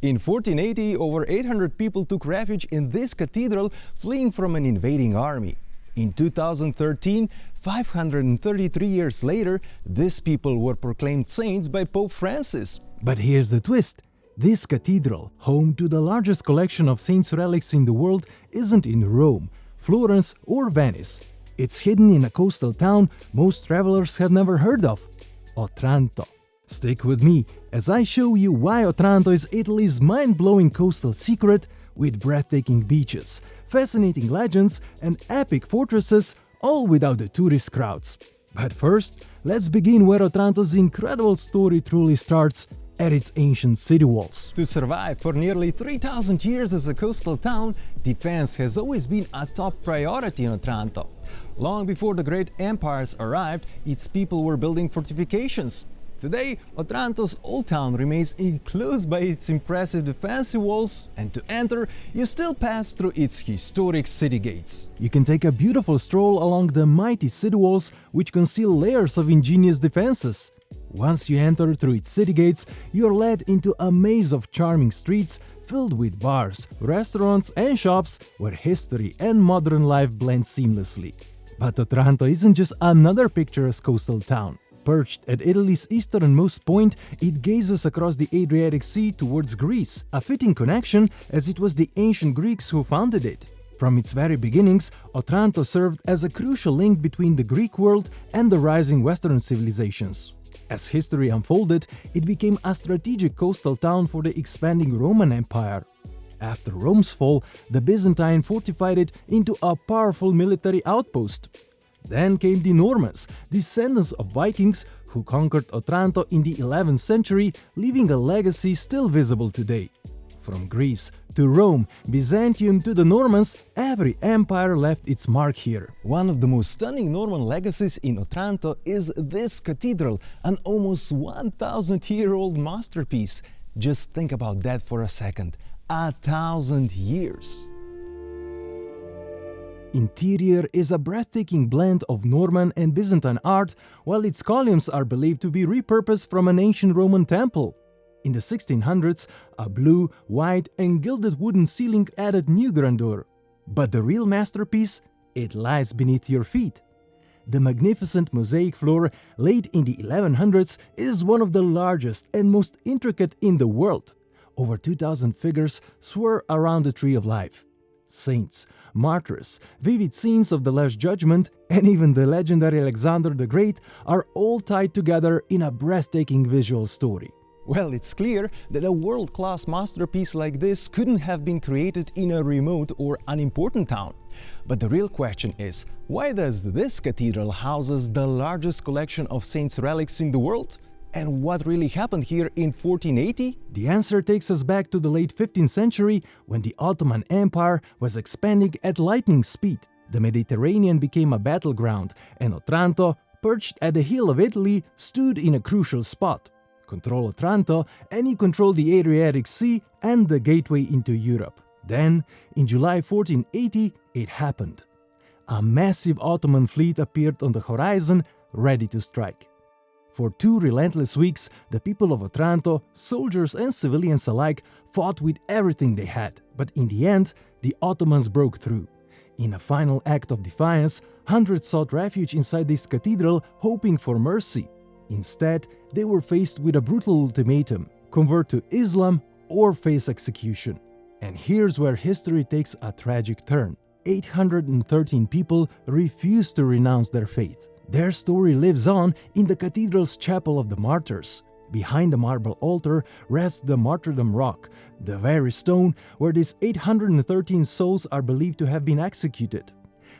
In 1480, over 800 people took refuge in this cathedral, fleeing from an invading army. In 2013, 533 years later, these people were proclaimed saints by Pope Francis. But here's the twist. This cathedral, home to the largest collection of saints' relics in the world, isn't in Rome, Florence or Venice. It's hidden in a coastal town most travelers have never heard of, Otranto. Stick with me as I show you why Otranto is Italy's mind-blowing coastal secret with breathtaking beaches, fascinating legends and epic fortresses, all without the tourist crowds. But first, let's begin where Otranto's incredible story truly starts, at its ancient city walls. To survive for nearly 3,000 years as a coastal town, defense has always been a top priority in Otranto. Long before the great empires arrived, its people were building fortifications. Today, Otranto's old town remains enclosed by its impressive defensive walls, and to enter, you still pass through its historic city gates. You can take a beautiful stroll along the mighty city walls, which conceal layers of ingenious defenses. Once you enter through its city gates, you are led into a maze of charming streets filled with bars, restaurants and shops where history and modern life blend seamlessly. But Otranto isn't just another picturesque coastal town. Perched at Italy's easternmost point, it gazes across the Adriatic Sea towards Greece, a fitting connection as it was the ancient Greeks who founded it. From its very beginnings, Otranto served as a crucial link between the Greek world and the rising Western civilizations. As history unfolded, it became a strategic coastal town for the expanding Roman Empire. After Rome's fall, the Byzantine fortified it into a powerful military outpost. Then came the Normans, descendants of Vikings who conquered Otranto in the 11th century, leaving a legacy still visible today. From Greece to Rome, Byzantium to the Normans, every empire left its mark here. One of the most stunning Norman legacies in Otranto is this cathedral, an almost 1,000-year-old masterpiece. Just think about that for a second. 1,000 years. Interior is a breathtaking blend of Norman and Byzantine art, while its columns are believed to be repurposed from an ancient Roman temple. In the 1600s, a blue, white and gilded wooden ceiling added new grandeur. But the real masterpiece? It lies beneath your feet. The magnificent mosaic floor, laid in the 1100s, is one of the largest and most intricate in the world. Over 2,000 figures swirl around the Tree of Life. Saints, martyrs, vivid scenes of the Last Judgment, and even the legendary Alexander the Great are all tied together in a breathtaking visual story. Well, it's clear that a world-class masterpiece like this couldn't have been created in a remote or unimportant town. But the real question is, why does this cathedral houses the largest collection of saints' relics in the world? And what really happened here in 1480? The answer takes us back to the late 15th century, when the Ottoman Empire was expanding at lightning speed. The Mediterranean became a battleground, and Otranto, perched at the heel of Italy, stood in a crucial spot. Control Otranto, and you control the Adriatic Sea and the gateway into Europe. Then, in July 1480, it happened. A massive Ottoman fleet appeared on the horizon, ready to strike. For 2 relentless weeks, the people of Otranto, soldiers and civilians alike, fought with everything they had. But in the end, the Ottomans broke through. In a final act of defiance, hundreds sought refuge inside this cathedral, hoping for mercy. Instead, they were faced with a brutal ultimatum: convert to Islam or face execution. And here's where history takes a tragic turn. 813 people refused to renounce their faith. Their story lives on in the cathedral's chapel of the Martyrs. Behind the marble altar rests the Martyrdom Rock, the very stone where these 813 souls are believed to have been executed.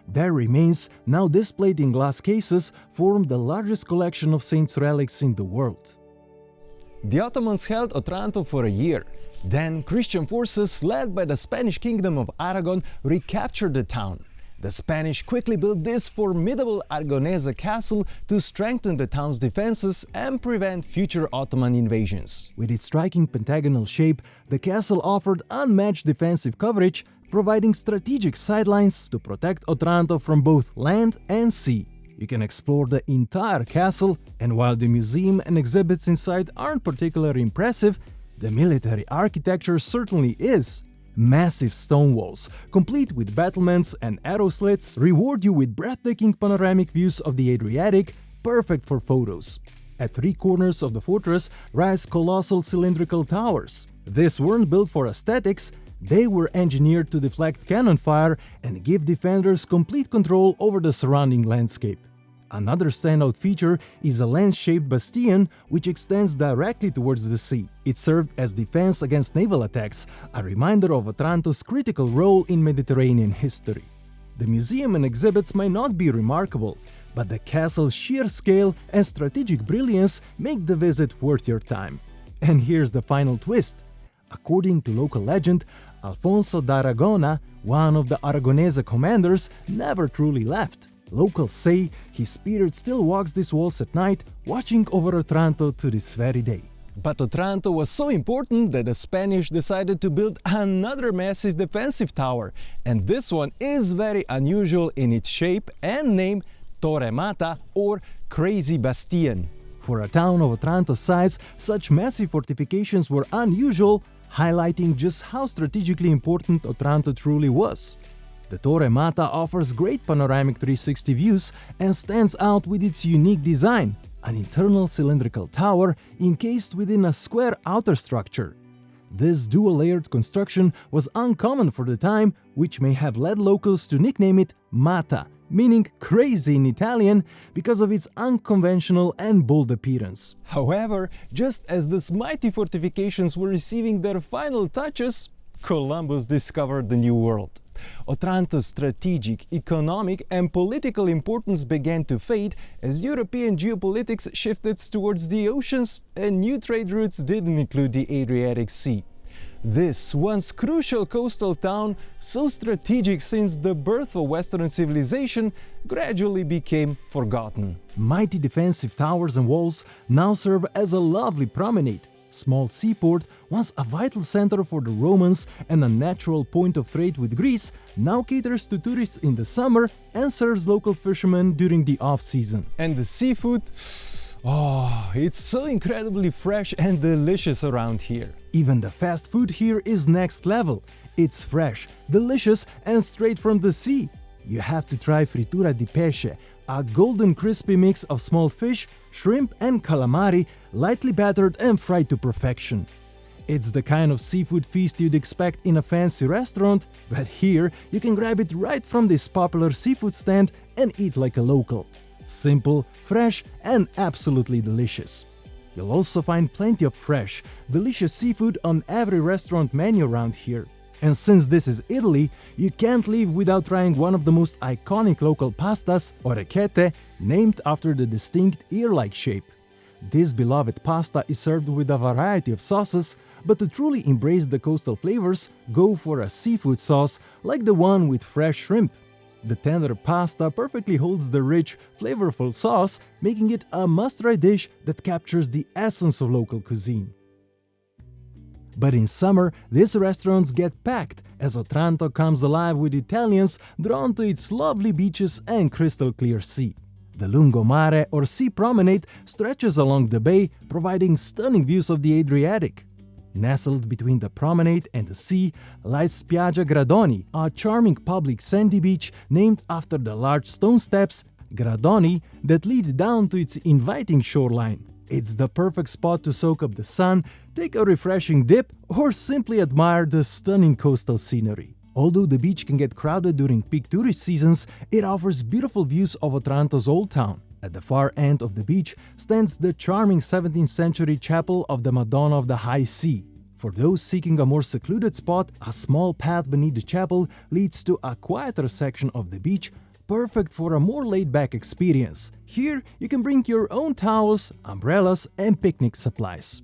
Their remains, now displayed in glass cases, form the largest collection of saints' relics in the world. The Ottomans held Otranto for a year. Then Christian forces, led by the Spanish Kingdom of Aragon, recaptured the town. The Spanish quickly built this formidable Aragonese castle to strengthen the town's defenses and prevent future Ottoman invasions. With its striking pentagonal shape, the castle offered unmatched defensive coverage, providing strategic sidelines to protect Otranto from both land and sea. You can explore the entire castle, and while the museum and exhibits inside aren't particularly impressive, The military architecture certainly is. Massive stone walls, complete with battlements and arrow slits, reward you with breathtaking panoramic views of the Adriatic, perfect for photos. At three corners of the fortress rise colossal cylindrical towers. These weren't built for aesthetics, they were engineered to deflect cannon fire and give defenders complete control over the surrounding landscape. Another standout feature is a lens-shaped bastion which extends directly towards the sea. It served as defense against naval attacks, a reminder of Otranto's critical role in Mediterranean history. The museum and exhibits may not be remarkable, but the castle's sheer scale and strategic brilliance make the visit worth your time. And here's the final twist. According to local legend, Alfonso d'Aragona, one of the Aragonese commanders, never truly left. Locals say his spirit still walks these walls at night, watching over Otranto to this very day. But Otranto was so important that the Spanish decided to build another massive defensive tower, and this one is very unusual in its shape and name, Torre Matta, or Crazy Bastion. For a town of Otranto's size, such massive fortifications were unusual, highlighting just how strategically important Otranto truly was. The Torre Matta offers great panoramic 360 views and stands out with its unique design, an internal cylindrical tower encased within a square outer structure. This dual-layered construction was uncommon for the time, which may have led locals to nickname it Matta, meaning crazy in Italian, because of its unconventional and bold appearance. However, just as these mighty fortifications were receiving their final touches, Columbus discovered the New World. Otranto's strategic, economic and political importance began to fade as European geopolitics shifted towards the oceans and new trade routes didn't include the Adriatic Sea. This once crucial coastal town, so strategic since the birth of Western civilization, gradually became forgotten. Mighty defensive towers and walls now serve as a lovely promenade. Small seaport, once a vital center for the Romans and a natural point of trade with Greece, now caters to tourists in the summer and serves local fishermen during the off-season. And the seafood? Oh, it's so incredibly fresh and delicious around here. Even the fast food here is next level. It's fresh, delicious and straight from the sea. You have to try Frittura di Pesce, a golden crispy mix of small fish, shrimp and calamari, lightly battered and fried to perfection. It's the kind of seafood feast you'd expect in a fancy restaurant, but here you can grab it right from this popular seafood stand and eat like a local. Simple, fresh and absolutely delicious. You'll also find plenty of fresh, delicious seafood on every restaurant menu around here. And since this is Italy, you can't leave without trying one of the most iconic local pastas, orecchiette, named after the distinct ear-like shape. This beloved pasta is served with a variety of sauces, but to truly embrace the coastal flavors, go for a seafood sauce like the one with fresh shrimp. The tender pasta perfectly holds the rich, flavorful sauce, making it a must-try dish that captures the essence of local cuisine. But in summer, these restaurants get packed as Otranto comes alive with Italians drawn to its lovely beaches and crystal-clear sea. The Lungomare or sea promenade stretches along the bay, providing stunning views of the Adriatic. Nestled between the promenade and the sea lies Spiaggia Gradoni, a charming public sandy beach named after the large stone steps, Gradoni, that lead down to its inviting shoreline. It's the perfect spot to soak up the sun, take a refreshing dip, or simply admire the stunning coastal scenery. Although the beach can get crowded during peak tourist seasons, it offers beautiful views of Otranto's old town. At the far end of the beach stands the charming 17th century chapel of the Madonna of the High Sea. For those seeking a more secluded spot, a small path beneath the chapel leads to a quieter section of the beach, perfect for a more laid-back experience. Here, you can bring your own towels, umbrellas, and picnic supplies.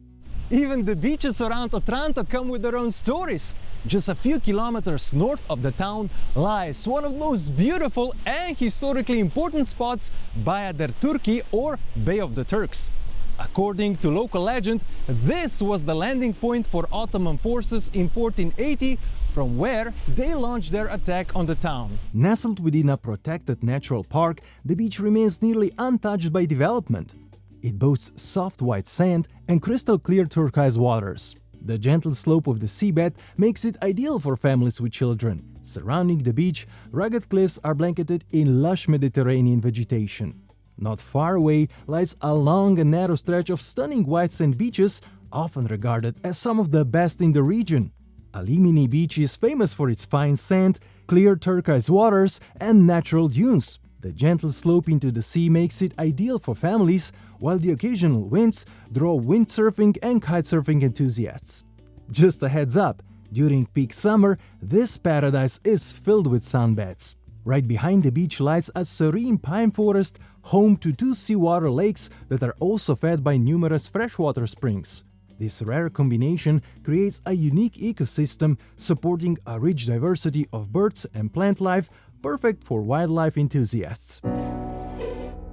Even the beaches around Otranto come with their own stories. Just a few kilometers north of the town lies one of the most beautiful and historically important spots, Baia der Turchi, or Bay of the Turks. According to local legend, this was the landing point for Ottoman forces in 1480, from where they launched their attack on the town. Nestled within a protected natural park, the beach remains nearly untouched by development. It boasts soft white sand and crystal clear turquoise waters. The gentle slope of the seabed makes it ideal for families with children. Surrounding the beach, rugged cliffs are blanketed in lush Mediterranean vegetation. Not far away lies a long and narrow stretch of stunning white sand beaches, often regarded as some of the best in the region. Alimini Beach is famous for its fine sand, clear turquoise waters, and natural dunes. The gentle slope into the sea makes it ideal for families, while the occasional winds draw windsurfing and kitesurfing enthusiasts. Just a heads up, during peak summer, this paradise is filled with sunbeds. Right behind the beach lies a serene pine forest, home to 2 seawater lakes that are also fed by numerous freshwater springs. This rare combination creates a unique ecosystem, supporting a rich diversity of birds and plant life, perfect for wildlife enthusiasts.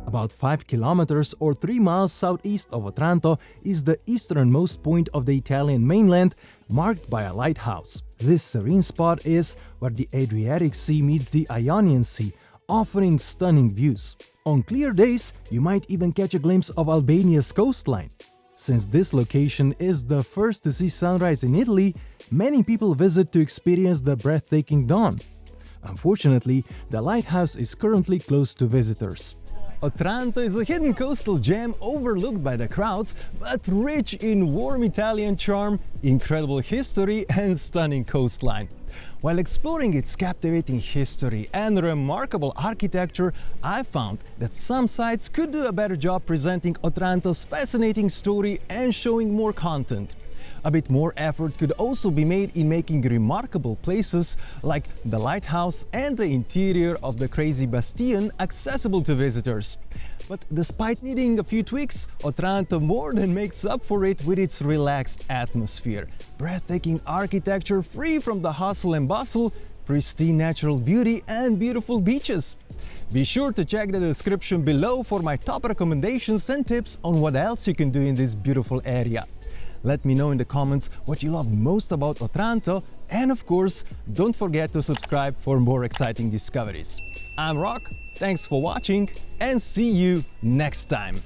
About 5 kilometers or 3 miles southeast of Otranto is the easternmost point of the Italian mainland, marked by a lighthouse. This serene spot is where the Adriatic Sea meets the Ionian Sea, offering stunning views. On clear days, you might even catch a glimpse of Albania's coastline. Since this location is the first to see sunrise in Italy, many people visit to experience the breathtaking dawn. Unfortunately, the lighthouse is currently closed to visitors. Otranto is a hidden coastal gem overlooked by the crowds, but rich in warm Italian charm, incredible history, and stunning coastline. While exploring its captivating history and remarkable architecture, I found that some sites could do a better job presenting Otranto's fascinating story and showing more content. A bit more effort could also be made in making remarkable places like the lighthouse and the interior of the crazy Bastion accessible to visitors. But despite needing a few tweaks, Otranto more than makes up for it with its relaxed atmosphere, breathtaking architecture free from the hustle and bustle, pristine natural beauty, and beautiful beaches. Be sure to check the description below for my top recommendations and tips on what else you can do in this beautiful area. Let me know in the comments what you love most about Otranto, and of course, don't forget to subscribe for more exciting discoveries. I'm Rock, thanks for watching, and see you next time!